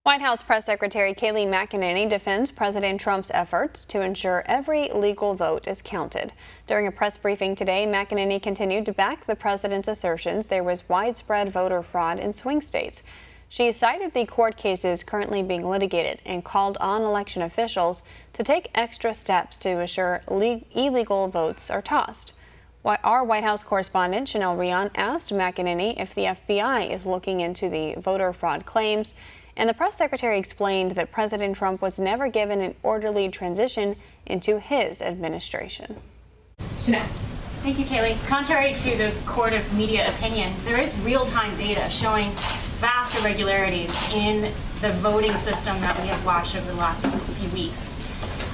White House Press Secretary Kayleigh McEnany defends President Trump's efforts to ensure every legal vote is counted. During a press briefing today, McEnany continued to back the president's assertions there was widespread voter fraud in swing states. She cited the court cases currently being litigated and called on election officials to take extra steps to assure illegal votes are tossed. Our White House correspondent, Rion, asked McEnany if the FBI is looking into the voter fraud claims, and the press secretary explained that President Trump was never given an orderly transition into his administration. Chanel. Thank you, Kayleigh. Contrary to the court of media opinion, there is real-time data showing vast irregularities in the voting system that we have watched over the last few weeks.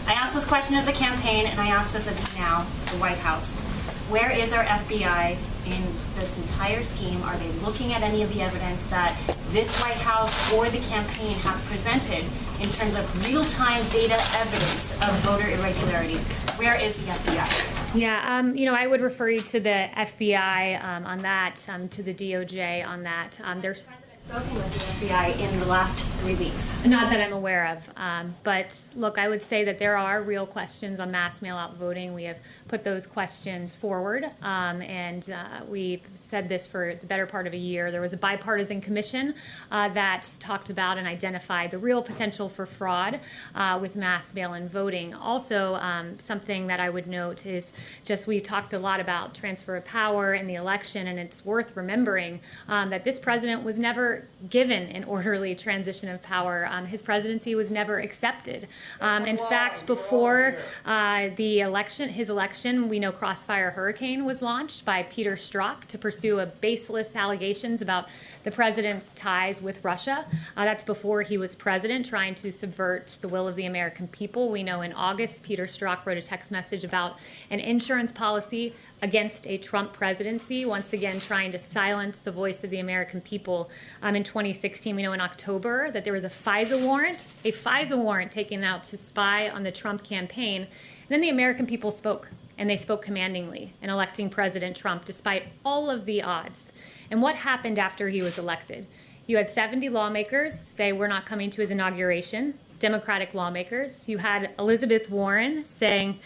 I asked this question of the campaign, and I ask this of you now, the White House. Where is our FBI in this entire scheme? Are they looking at any of the evidence that this White House or the campaign have presented in terms of real-time data evidence of voter irregularity? Where is the FBI? Yeah, I would refer you to the FBI on that, to the DOJ on that. There's spoken with the FBI in the last 3 weeks? Not that I'm aware of, but look, I would say that there are real questions on mass mail-out voting. We have put those questions forward, and we've said this for the better part of a year. There was a bipartisan commission that talked about and identified the real potential for fraud with mass mail-in voting. Also, something that I would note is just we talked a lot about transfer of power in the election, and it's worth remembering that this president was never given an orderly transition of power. His presidency was never accepted. In fact, before his election, we know Crossfire Hurricane was launched by Peter Strzok to pursue baseless allegations about the president's ties with Russia. That's before he was president, trying to subvert the will of the American people. We know in August, Peter Strzok wrote a text message about an insurance policy against a Trump presidency, once again trying to silence the voice of the American people. In 2016, we know in October that there was a FISA warrant taken out to spy on the Trump campaign. And then the American people spoke, and they spoke commandingly in electing President Trump despite all of the odds. And what happened after he was elected? You had 70 lawmakers say we're not coming to his inauguration, Democratic lawmakers. You had Elizabeth Warren saying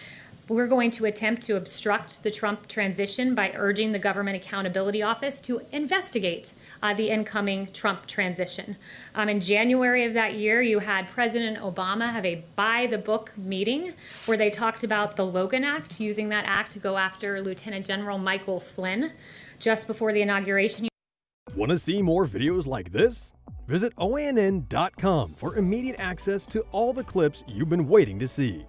we're going to attempt to obstruct the Trump transition by urging the Government Accountability Office to investigate the incoming Trump transition. In January of that year, you had President Obama have a by-the-book meeting where they talked about the Logan Act, using that act to go after Lieutenant General Michael Flynn just before the inauguration. Want to see more videos like this? Visit OANN.com for immediate access to all the clips you've been waiting to see.